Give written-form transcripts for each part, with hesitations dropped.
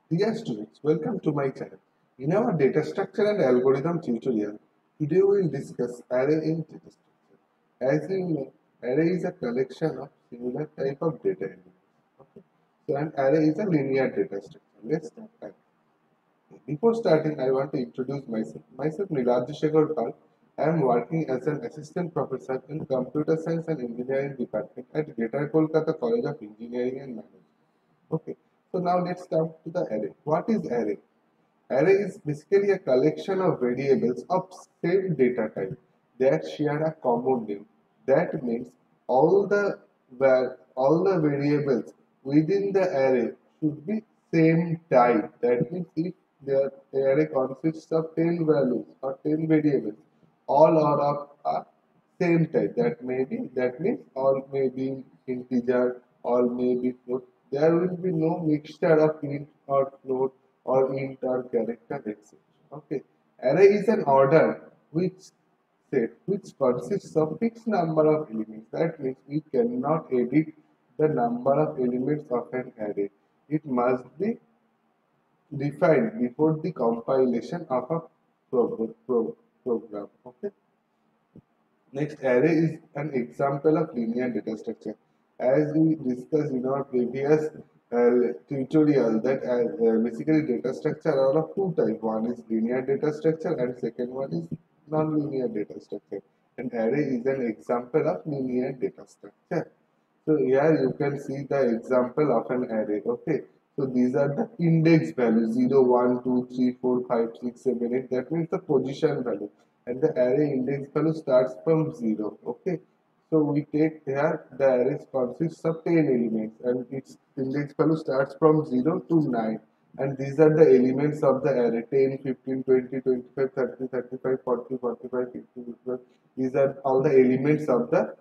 Dear students, welcome to my channel. In our data structure and algorithm tutorial, today we will discuss array in data structure. As you know, array is a collection of similar type of data elements. Okay? So an array is a linear data structure. Let's start. Before starting, I want to introduce myself. Myself, Niladji Shekhar Pal. I am working as an assistant professor in Computer Science and Engineering Department at Greater Kolkata College of Engineering and Management. Okay, so now let's come to the array. What is array? Array is basically a collection of variables of same data type that share a common name. That means all the all the variables within the array should be same type. That means if the array consists of 10 values or 10 variables, all are of a same type. That means all may be integer, all may be float. There will be no mixture of int or float or int or character, etc. Okay. Array is an order which consists of fixed number of elements. That means we cannot edit the number of elements of an array. It must be defined before the compilation of a program. Okay. Next, array is an example of linear data structure. As we discussed in our previous tutorial, that basically data structure are of two types. One is linear data structure and second one is non-linear data structure. An array is an example of linear data structure. So here you can see the example of an array. Okay. So these are the index values 0, 1, 2, 3, 4, 5, 6, 7, 8. That means the position value. And the array index value starts from 0. Okay. So we take here the array consists of 10 elements and its index value starts from 0 to 9. And these are the elements of the array 10, 15, 20, 25, 30, 35, 40, 45, 50, 55. These are all the elements of the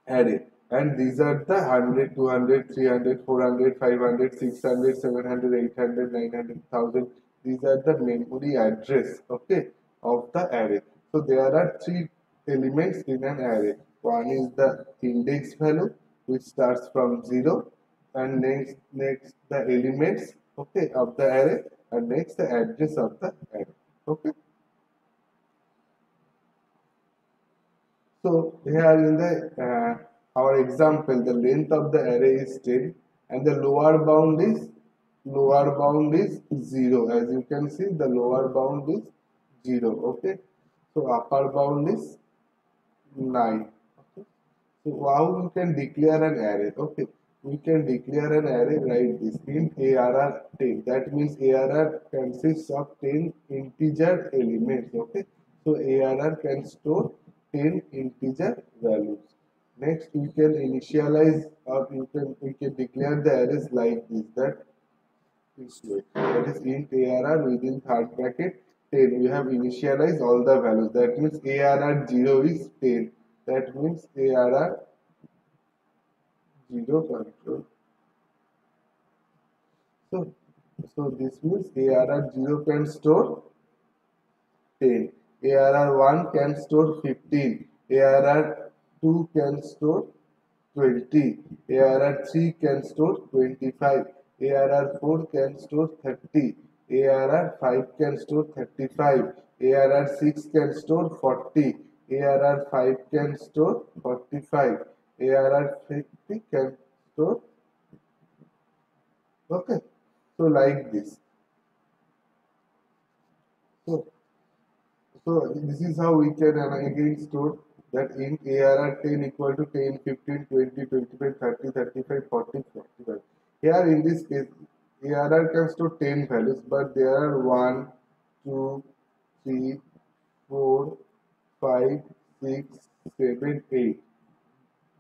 array, and these are the 100, 200, 300, 400, 500, 600, 700, 800, 900, 1000. These are the memory address, okay, of the array. So there are three elements in an array. One is the index value, which starts from 0, and next the elements, okay, of the array, and next the address of the array. Okay. So here in the our example, the length of the array is 10 and the lower bound is 0. As you can see, the lower bound is 0. Okay. So upper bound is 9. Okay. So how we can declare an array? Okay. We can declare an array like this in ARR 10. That means ARR consists of 10 integer elements. Okay. So ARR can store 10 integer values. Next, we can initialize or we can declare the arrays like this way. That is int ARR within third bracket 10. We have initialized all the values. That means ARR 0 is 10. That means ARR 0 control. So, so this means ARR 0 can store 10. ARR 1 can store 15. ARR 2 can store 20. ARR 3 can store 25. ARR 4 can store 30. ARR 5 can store 35. ARR 6 can store 40. ARR 5 can store 45. ARR 50 can store. Okay. So like this. So this is how we can again store that in ARR 10 equal to 10, 15, 20, 25, 30, 35, 40, 45. Here in this case, ARR can store 10 values, but there are 1, 2, 3, 4, 5, 6, 7, 8.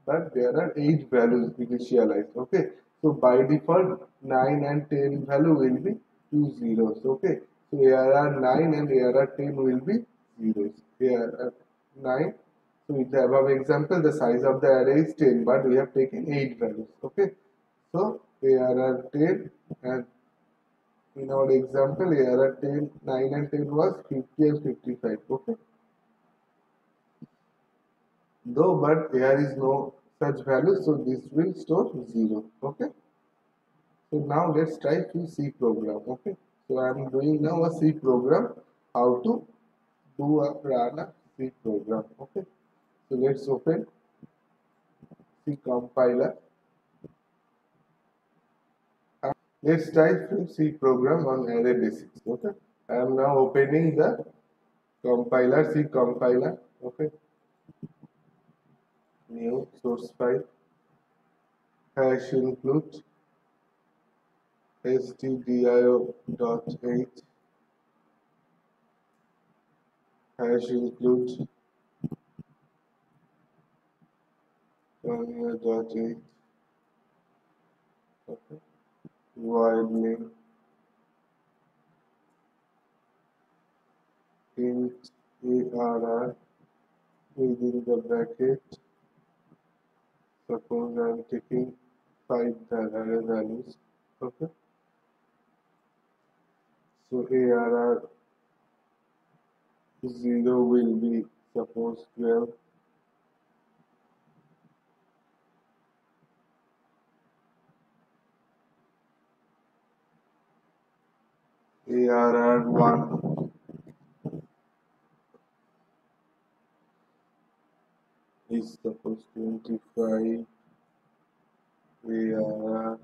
But there are 8 values initialized. Okay. So by default, 9 and 10 value will be 2 zeros. Okay. So ARR 9 and ARR 10 will be zeros. ARR 9. So in the above example, the size of the array is 10, but we have taken 8 values. Okay. So ARR 10 and in our example, ARR 10, 9 and 10 was 50 and 55. Okay. Though, but there is no such value, so this will store 0. Okay. So now let's try to C program. Okay. So I am doing now a C program. How to run a C program. Okay. So let's open C compiler. Let's try to C program on array basics. Okay. I am now opening the compiler, C compiler. Okay. New source file. Hash include stdio.h. Hash include .h. Okay. Void main int arr within the bracket. Suppose I am taking 5 array values. Okay. So arr 0 will be suppose 12. Arr 1 is suppose 25. Arr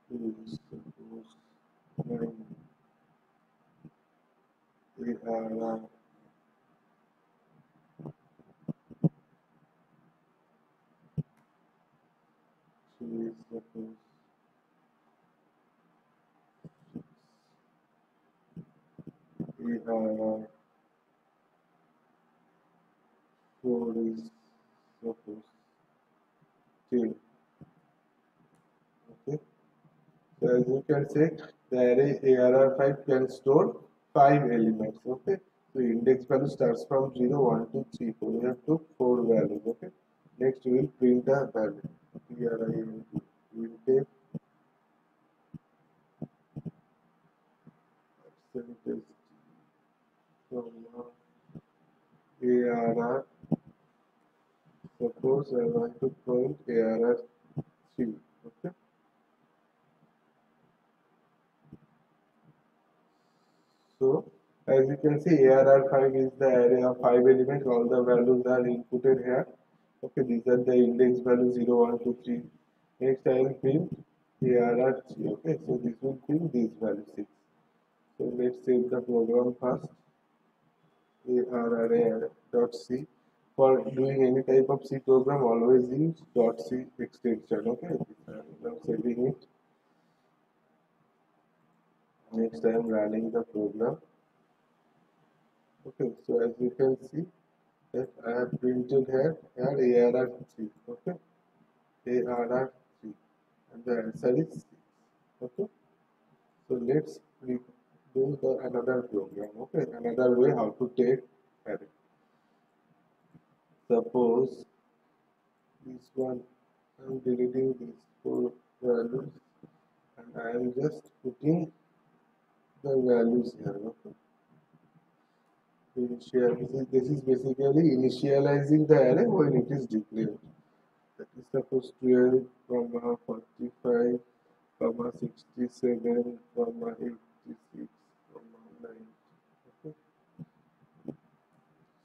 2 is suppose 9. Arr 3 is suppose arr 4 is suppose 10. Okay. So as you can say, the array ARR5 can store 5 elements. Okay. So index value starts from 0, 1, 2, 3, 4. We have to 4 values. Okay. Next we will print a value. PRINT. We will take percentage from ARR. Suppose I want to print ARR3. Okay. So as you can see, ARR5 is the array of 5 elements. All the values are inputted here. Okay, these are the index values 0, 1, 2, 3. Next, I will print ARR3. Okay, so this will print this value 6. So let's save the program first. ARR.c. For doing any type of C program, always use .c extension. Okay, I'm saving it. Next, I am running the program. Okay, so as you can see that I have printed here ARR3. Okay, ARR3, and the answer is 6. Okay, so let's do another program. Okay, another way how to take array. Suppose this one, I am deleting these 4 values and I am just putting the values here. Okay. This is basically initializing the array when it is declared. That is suppose 12, 45, 67, 86, 90. Okay.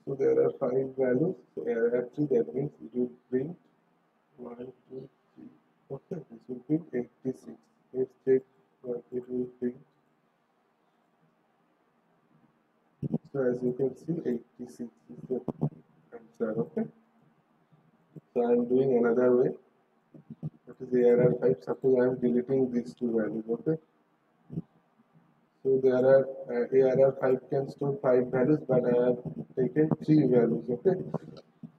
So there are 5 values. So ARR3, that means it will print 1, 2, 3. Okay, this will print 86. Let's check what it will print. So as you can see, 86 is the answer. Okay. So I am doing another way. That is ARR5. Suppose I am deleting these 2 values. Okay. So there are ARR5 can store 5 values, but I have taken 3 values. Okay.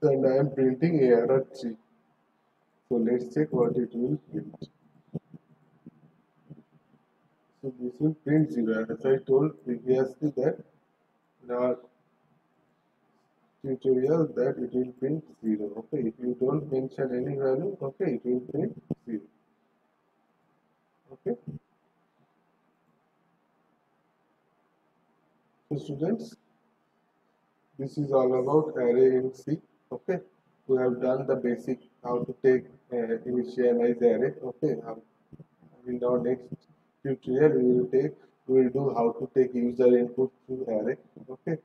And I am printing ARR3. So let's check what it will print. So this will print 0. As I told previously that in our tutorial that it will print 0. Okay. If you don't mention any value, okay, it will print 0. Okay. So students, this is all about array in C. Okay. We have done the basic how to take initialize array. Okay, in our next tutorial we will do how to take user input to array. Okay,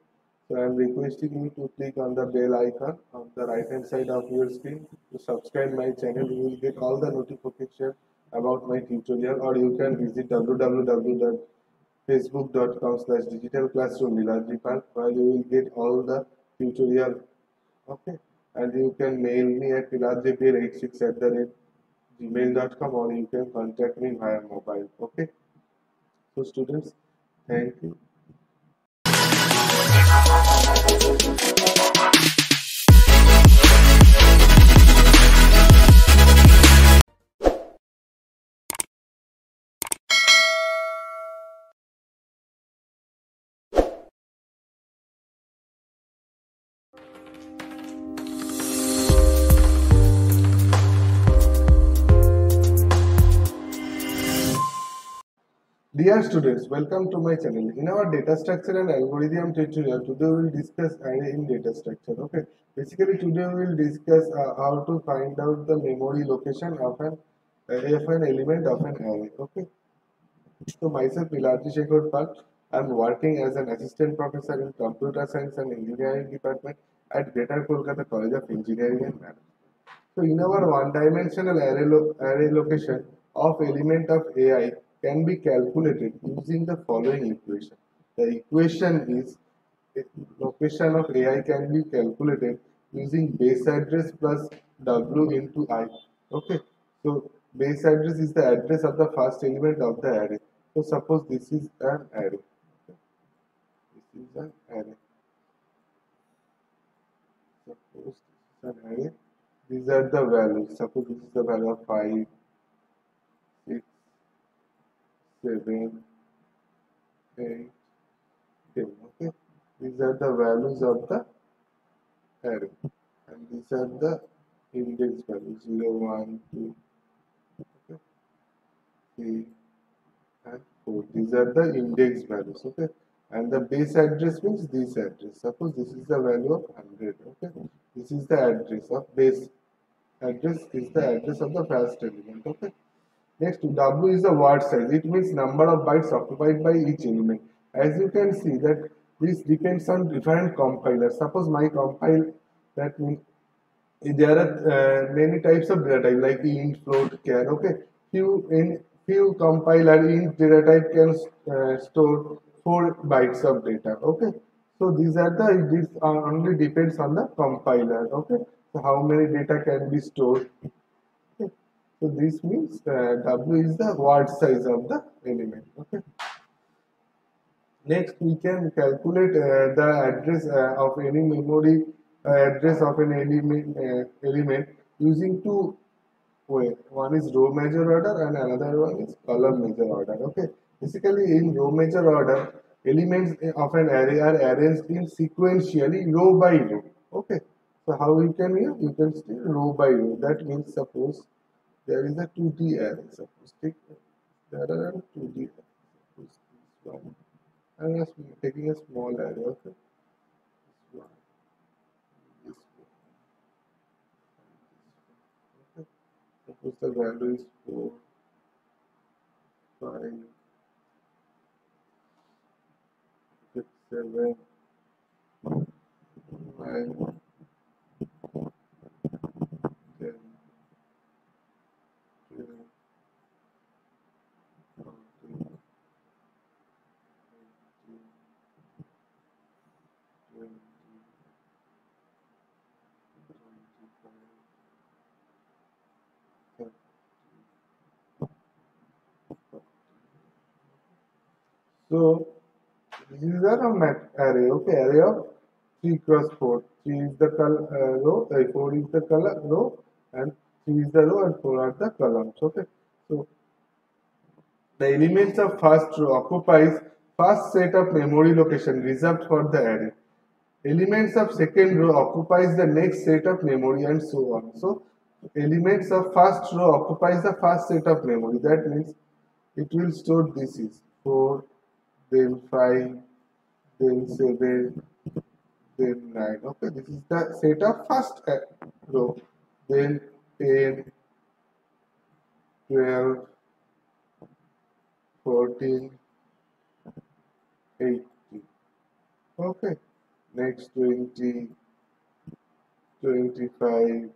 so I am requesting you to click on the bell icon on the right hand side of your screen to subscribe my channel. You will get all the notification about my tutorial, or you can visit www.facebook.com/digital classroom Niladipal, where you will get all the tutorial. Okay, and you can mail me at piladjpl86@gmail.com, or you can contact me via mobile. Okay, so students, thank you. Dear students, welcome to my channel. In our data structure and algorithm tutorial, today we will discuss array in data structure. Okay, basically today we will discuss how to find out the memory location of an element of an array. Okay, so myself Pilarji Shekhar Pal. I am working as an assistant professor in computer science and engineering department at Greater Kolkata College of Engineering and Management. So in our one-dimensional array location of element of AI can be calculated using the following equation. The equation is location of AI can be calculated using base address plus W into I. Okay. So base address is the address of the first element of the array. So suppose this is an array. This is an array. Suppose this is an array. These are the values. Suppose this is the value of 5, 6, 7, 8, 10. Okay. These are the values of the array. And these are the index values 0, 1, 2, okay, 3, and 4. These are the index values. Okay. And the base address means this address. Suppose this is the value of 100. Okay. This is the address of base. Address is the address of the first element. Okay. Next, W is the word size. It means number of bytes occupied by each element. As you can see that this depends on different compilers. Suppose my compile, that means there are many types of data type like int, float, char. Okay, few compiler int data type can store 4 bytes of data. Okay, so these are the this only depends on the compiler. Okay, so how many data can be stored. Okay. So this means W is the word size of the element. Okay. Next, we can calculate the address of any memory address of an element using two ways. One is row measure order and another one is column measure order. Okay. Basically, in row measure order, elements of an array are arranged in sequentially row by row. Okay. So how you can here? You can say row by row. That means suppose there is a 2D array. Suppose there are 2D arrays. Suppose this one. I'm just taking a small array. Okay. This one. This one. Okay. Suppose the value is 4, 5, 6, 7, 9, 10, 12, 14, 15, 20, 25, 30. So this is a map array. Okay, array of 3 cross 4. 3 is the row, 4 is the color row, and 3 is the row, and 4 are the columns. Okay, so the elements of first row occupies first set of memory location reserved for the array. Elements of second row occupies the next set of memory, and so on. So elements of first row occupies the first set of memory. That means it will store this is 4, then 5, then 7, then 9. Okay, this is the set of first row. Then 10, 12, 14, 80. Okay. Next 20, 25,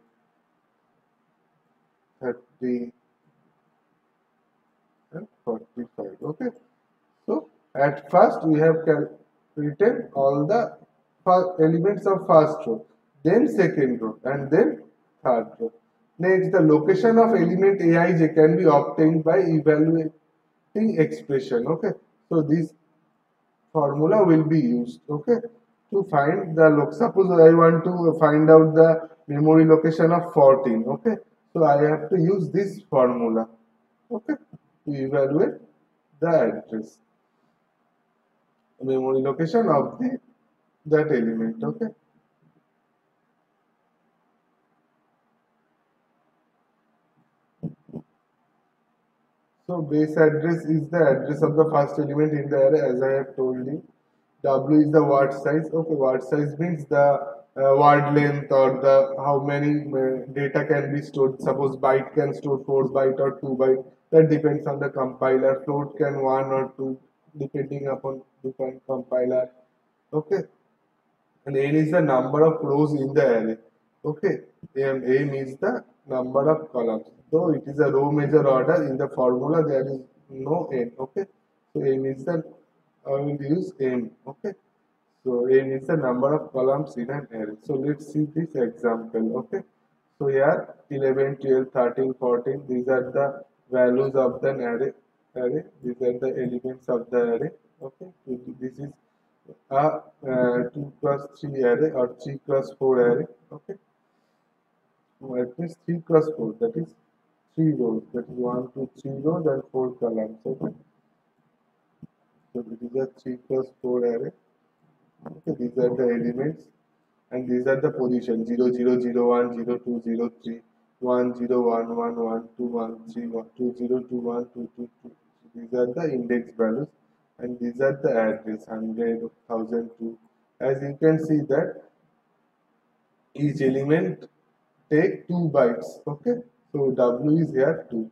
30, and 45. Okay. So at first we have written all the elements of first row, then second row, and then third row. Next, the location of element Aij can be obtained by evaluating expression. Okay. So this formula will be used. Okay. To find the suppose I want to find out the memory location of 14. Okay. So I have to use this formula. Okay. To evaluate the address, memory location of that element. Okay. So base address is the address of the first element in the array, as I have told you. W is the word size. Okay, word size means the word length, or the how many data can be stored. Suppose byte can store 4 byte or 2 byte. That depends on the compiler. Float can 1 or 2 depending upon different compiler. Okay. And n is the number of rows in the array. Okay, and m is the number of columns. Though it is a row measure order, in the formula there is no n. Okay, so m is the I will use m. Okay, so n is the number of columns in an array. So let's see this example. Okay, so here 11, 12, 13, 14. These are the values of the array. These are the elements of the array. Okay, so this is a 2 cross 3 array or 3 cross 4 array. Okay, it means 3 cross 4, that is 3 rows, that is 1, 2, 3 rows and 4 columns. Okay, so this is a 3 cross 4 array. Okay, these are the elements and these are the positions 0, 0, 0, 1, 0, 2, 0, 3, 1, 0, 1, 1, 1, 2, 1, 3, 1, 2, 0, 2, 1, 2, 2, 2. So these are the index values and these are the address 100, 1000, 2. As you can see that each element take 2 bytes. Okay, so W is here 2,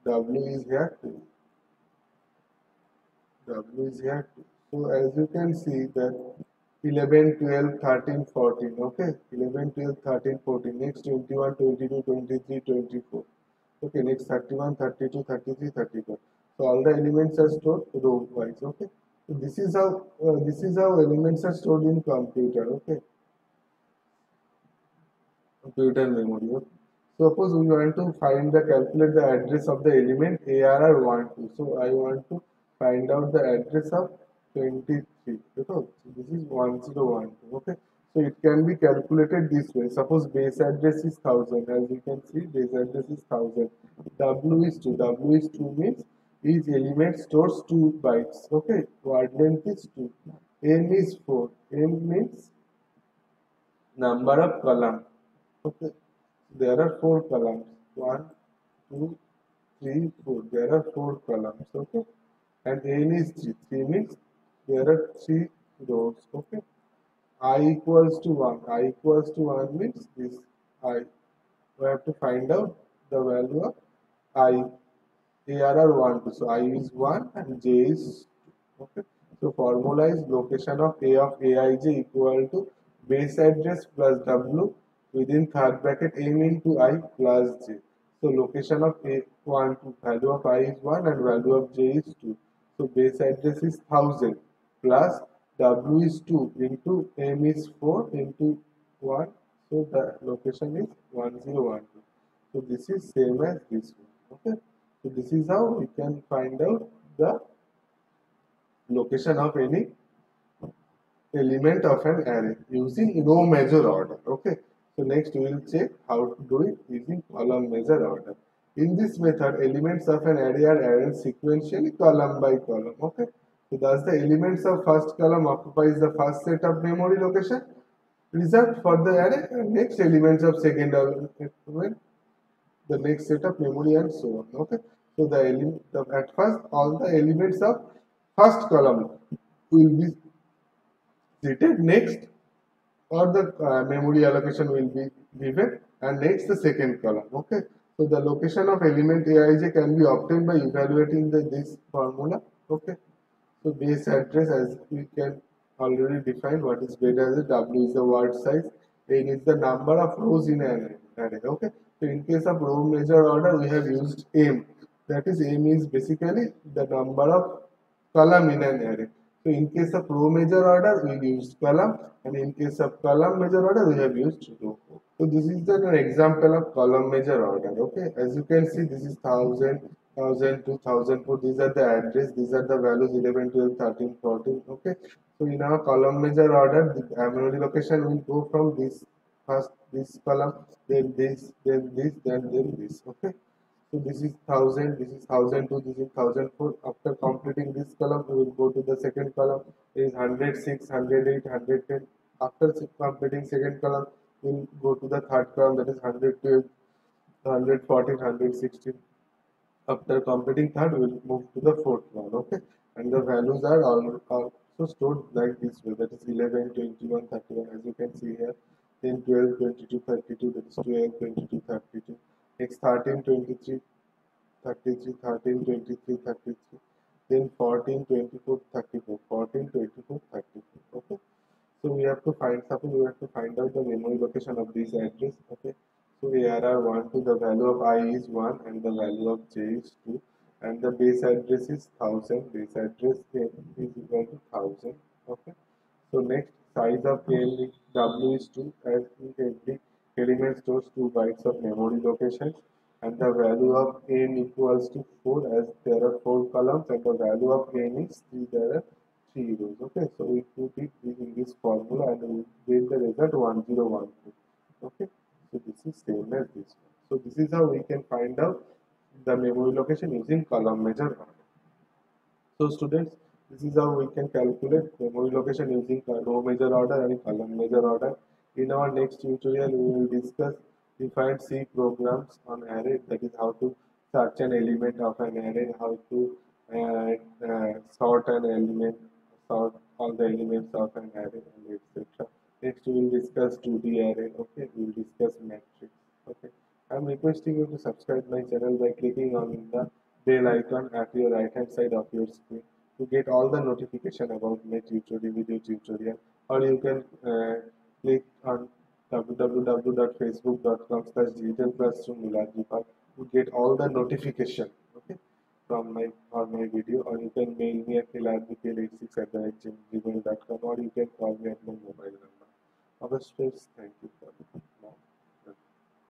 W is here 2, W is here 2. So as you can see that 11, 12, 13, 14. Okay, 11, 12, 13, 14. Next 21, 22, 23, 24. Okay, next 31, 32, 33, 34. So all the elements are stored row wise. Okay, so this is how elements are stored in computer. Okay, computer memory. Okay? Suppose we want to calculate the address of the element ARR12. So I want to find out the address of 23. Okay? So this is 1012. Okay. So it can be calculated this way. Suppose base address is 1000. As you can see, base address is 1000. W is 2. W is 2 means each element stores 2 bytes. Okay. Word length is 2. M is 4. M means number of columns. Okay. There are 4 columns. 1, 2, 3, 4. There are 4 columns. Okay. And n is 3. 3 means there are 3 rows. Okay. I equals to 1. I equals to 1 means this I. We have to find out the value of I. ARR12. So I is 1 and J is 2. Okay. So formula is location of A of Aij equal to base address plus W within third bracket m into I plus J. So location of A12, value of I is 1 and value of J is 2. So base address is 1000 plus W is 2 into M is 4 into 1. So the location is 1012. So this is same as this one. Okay. So this is how we can find out the location of any element of an array using row measure order. Okay. So next we will check how to do it using column measure order. In this method, elements of an array are arranged sequentially column by column. Okay. So thus the elements of first column occupies the first set of memory location reserved for the array, and next elements of second element the next set of memory and so on. Okay. So at first all the elements of first column will be treated next, or the memory allocation will be given, and next the second column. Okay. So the location of element Aij can be obtained by evaluating this formula. Okay. So base address, as we can already define what is base address. W is the word size. N is the number of rows in an array. Okay. So in case of row measure order, we have used M. That is, M is basically the number of column in an array. So in case of row measure order, we used column, and in case of column measure order, we have used row. So this is an example of column measure order. Okay, as you can see, this is 1000, 2004. These are the address. These are the values 11, 12, 13, 14. Okay, so in our column measure order, the memory location will go from this first this column, then this, then this, then this. Okay. So this is 1000, this is 1002, this is 1004. After completing this column, we will go to the second column. It is 106, 108, 110. After completing second column, we will go to the third column, that is 112, 114, 116. After completing third, we will move to the fourth one. Okay, and the values are all also stored like this way. That is 11, 21, 31. As you can see here, then 12, 22, 32. That is 12, 22, 32. Next 13, 23, 33, 13, 23, 33. Then 14, 24, 34. 14, 24, 34. Okay. So we have to find, suppose we have to find out the memory location of this address. Okay. So ARR1 to the value of I is 1 and the value of J is 2, and the base address is 1000. Base address is equal to 1000. Okay. So next, size of W is 2, as in every element stores 2 bytes of memory location, and the value of n equals to 4, as there are 4 columns, and the value of n is 3, there are 3 rows. Okay, so we put it in this formula and we get the result 1012. Okay, so this is same as this one. So this is how we can find out the memory location using column measure order. So students, this is how we can calculate memory location using row measure order and column measure order. In our next tutorial, we will discuss defined C programs on array, that is how to search an element of an array, how to sort an element, sort all the elements of an array, and etc. Next, we will discuss 2D array. Okay, we will discuss matrix. Okay, I am requesting you to subscribe my channel by clicking on the bell icon at your right hand side of your screen to get all the notification about my tutorial, video tutorial, or you can click on www.facebook.com/digitalclassroom to get all the notification, okay, from my video, or you can mail me at hiladbkl86@gmail.com, or you can call me at my mobile number. Our thank you.